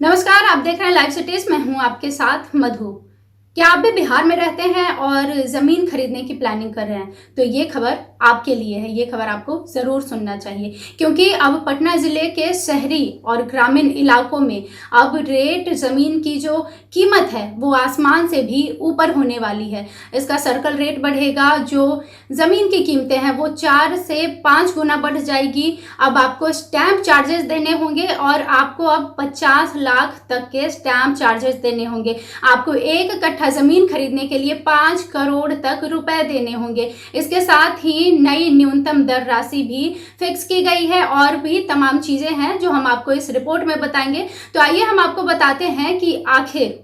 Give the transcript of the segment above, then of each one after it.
नमस्कार, आप देख रहे हैं लाइव सिटीज। मैं हूं आपके साथ मधु। क्या आप भी बिहार में रहते हैं और ज़मीन खरीदने की प्लानिंग कर रहे हैं? तो ये खबर आपके लिए है। ये खबर आपको ज़रूर सुनना चाहिए, क्योंकि अब पटना ज़िले के शहरी और ग्रामीण इलाकों में अब रेट ज़मीन की जो कीमत है वो आसमान से भी ऊपर होने वाली है। इसका सर्कल रेट बढ़ेगा। जो ज़मीन की कीमतें हैं वो 4 से 5 गुना बढ़ जाएगी। अब आपको स्टैंप चार्जेस देने होंगे और आपको अब 50 लाख तक के स्टैंप चार्जेस देने होंगे। आपको एक कट्ठा जमीन खरीदने के लिए 5 करोड़ तक रुपए देने होंगे। इसके साथ ही नई न्यूनतम दर राशि भी फिक्स की गई है और भी तमाम चीजें हैं जो हम आपको इस रिपोर्ट में बताएंगे। तो आइए हम आपको बताते हैं कि आखिर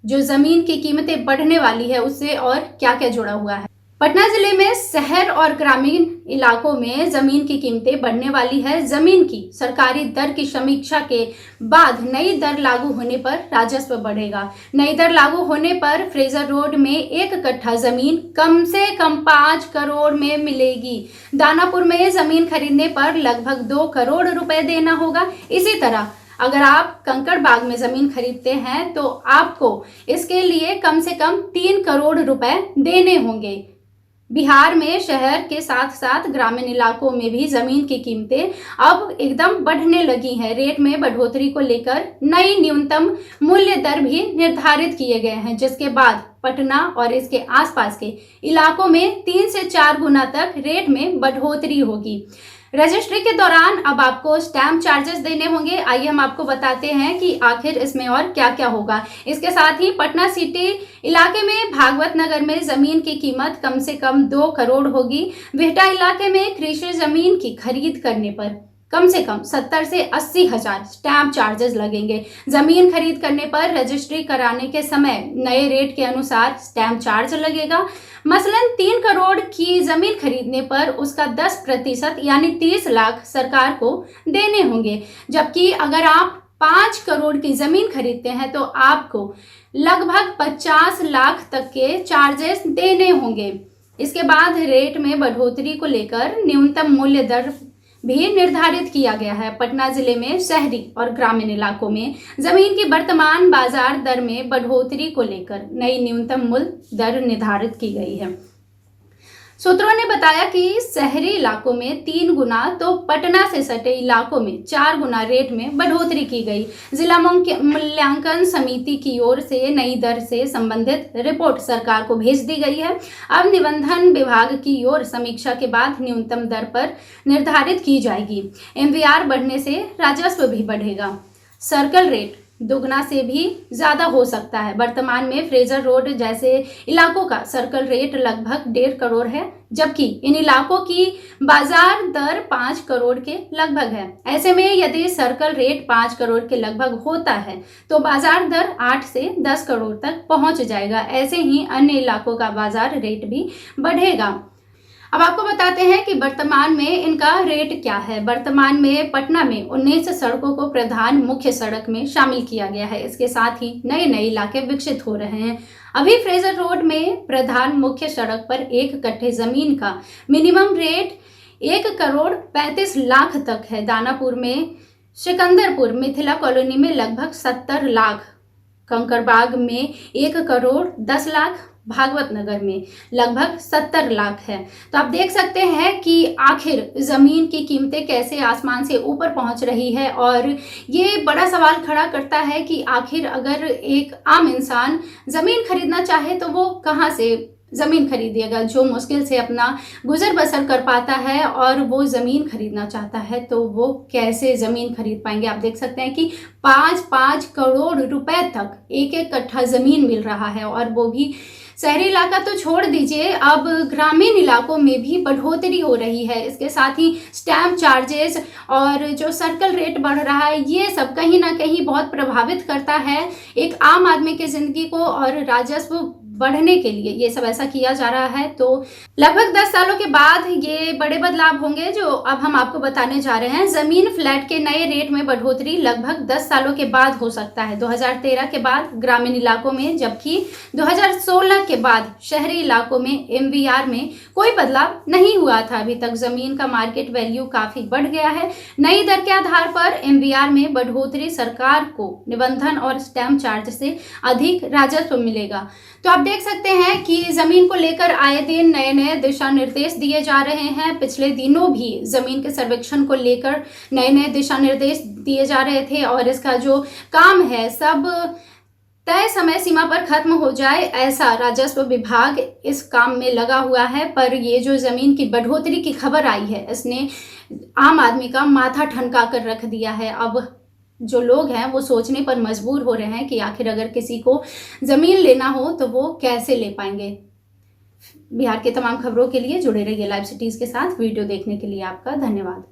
जो जमीन की कीमतें बढ़ने वाली है उससे और क्या क्या जुड़ा हुआ है। पटना जिले में शहर और ग्रामीण इलाकों में जमीन की कीमतें बढ़ने वाली है। जमीन की सरकारी दर की समीक्षा के बाद नई दर लागू होने पर राजस्व बढ़ेगा। नई दर लागू होने पर फ्रेजर रोड में एक कट्ठा जमीन कम से कम 5 करोड़ में मिलेगी। दानापुर में जमीन खरीदने पर लगभग 2 करोड़ रुपए देना होगा। इसी तरह अगर आप कंकड़बाग में जमीन खरीदते हैं तो आपको इसके लिए कम से कम 3 करोड़ रुपए देने होंगे। बिहार में शहर के साथ साथ ग्रामीण इलाकों में भी जमीन की कीमतें अब एकदम बढ़ने लगी हैं। रेट में बढ़ोतरी को लेकर नई न्यूनतम मूल्य दर भी निर्धारित किए गए हैं, जिसके बाद पटना और इसके आसपास के इलाकों में 3 से 4 गुना तक रेट में बढ़ोतरी होगी। रजिस्ट्री के दौरान अब आपको स्टैंप चार्जेस देने होंगे। आइए हम आपको बताते हैं कि आखिर इसमें और क्या क्या होगा। इसके साथ ही पटना सिटी इलाके में भागवत नगर में जमीन की कीमत कम से कम 2 करोड़ होगी। बिहटा इलाके में कृषि जमीन की खरीद करने पर कम से कम 70 से 80 हजार स्टैंप चार्जेस लगेंगे। जमीन खरीद करने पर रजिस्ट्री कराने के समय नए रेट के अनुसार स्टैंप चार्ज लगेगा। मसलन 3 करोड़ की जमीन खरीदने पर उसका 10% यानी 30 लाख सरकार को देने होंगे, जबकि अगर आप 5 करोड़ की जमीन खरीदते हैं तो आपको लगभग 50 लाख तक के चार्जेस देने होंगे। इसके बाद रेट में बढ़ोतरी को लेकर न्यूनतम मूल्य दर भी निर्धारित किया गया है। पटना जिले में शहरी और ग्रामीण इलाकों में जमीन की वर्तमान बाजार दर में बढ़ोतरी को लेकर नई न्यूनतम मूल्य दर निर्धारित की गई है। सूत्रों ने बताया कि शहरी इलाकों में 3 गुना तो पटना से सटे इलाकों में 4 गुना रेट में बढ़ोतरी की गई। जिला मूल्यांकन समिति की ओर से नई दर से संबंधित रिपोर्ट सरकार को भेज दी गई है। अब निबंधन विभाग की ओर समीक्षा के बाद न्यूनतम दर पर निर्धारित की जाएगी। एमवीआर बढ़ने से राजस्व भी बढ़ेगा। सर्कल रेट दोगुना से भी ज्यादा हो सकता है। वर्तमान में फ्रेजर रोड जैसे इलाकों का सर्कल रेट लगभग 1.5 करोड़ है, जबकि इन इलाकों की बाजार दर 5 करोड़ के लगभग है। ऐसे में यदि सर्कल रेट 5 करोड़ के लगभग होता है तो बाजार दर 8 से 10 करोड़ तक पहुंच जाएगा। ऐसे ही अन्य इलाकों का बाजार रेट भी बढ़ेगा। अब आपको बताते हैं कि वर्तमान में इनका रेट क्या है। वर्तमान में पटना में 19 सड़कों को प्रधान मुख्य सड़क में शामिल किया गया है। इसके साथ ही नए नए इलाके विकसित हो रहे हैं। अभी फ्रेजर रोड में प्रधान मुख्य सड़क पर एक कट्ठे जमीन का मिनिमम रेट 1 करोड़ 35 लाख तक है। दानापुर में, सिकंदरपुर, मिथिला कॉलोनी में लगभग 70 लाख, कंकड़बाग में 1 करोड़ 10 लाख, भागवत नगर में लगभग 70 लाख है। तो आप देख सकते हैं कि आखिर जमीन की कीमतें कैसे आसमान से ऊपर पहुंच रही है, और ये बड़ा सवाल खड़ा करता है कि आखिर अगर एक आम इंसान जमीन खरीदना चाहे तो वो कहां से जमीन खरीदेगा। जो मुश्किल से अपना गुजर बसर कर पाता है और वो जमीन खरीदना चाहता है तो वो कैसे जमीन खरीद पाएंगे। आप देख सकते हैं कि 5-5 करोड़ रुपए तक एक एक कट्ठा जमीन मिल रहा है, और वो भी शहरी इलाका तो छोड़ दीजिए, अब ग्रामीण इलाकों में भी बढ़ोतरी हो रही है। इसके साथ ही स्टैंप चार्जेस और जो सर्कल रेट बढ़ रहा है, ये सब कहीं ना कहीं बहुत प्रभावित करता है एक आम आदमी की जिंदगी को, और राजस्व बढ़ने के लिए ये सब ऐसा किया जा रहा है। तो लगभग 10 सालों के बाद ये बड़े बदलाव होंगे जो अब हम आपको बताने जा रहे हैं। जमीन फ्लैट के नए रेट में बढ़ोतरी लगभग 10 सालों के बाद हो सकता है, 2013 के बाद ग्रामीण इलाकों में, जबकि 2016 के बाद शहरी इलाकों में MVR में कोई बदलाव नहीं हुआ था। अभी तक जमीन का मार्केट वैल्यू काफी बढ़ गया है। नई दर के आधार पर MVR में बढ़ोतरी सरकार को निबंधन और स्टैम्प चार्ज से अधिक राजस्व मिलेगा। तो आप देख सकते हैं कि जमीन को लेकर आए दिन नए नए दिशा निर्देश दिए जा रहे हैं। पिछले दिनों भी जमीन के सर्वेक्षण को लेकर नए नए दिशा निर्देश दिए जा रहे थे और इसका जो काम है सब तय समय सीमा पर खत्म हो जाए, ऐसा राजस्व विभाग इस काम में लगा हुआ है। पर ये जो जमीन की बढ़ोतरी की खबर आई है, इसने आम आदमी का माथा ठनका कर रख दिया है। अब जो लोग हैं वो सोचने पर मजबूर हो रहे हैं कि आखिर अगर किसी को ज़मीन लेना हो तो वो कैसे ले पाएंगे। बिहार के तमाम खबरों के लिए जुड़े रहिए लाइव सिटीज़ के साथ। वीडियो देखने के लिए आपका धन्यवाद।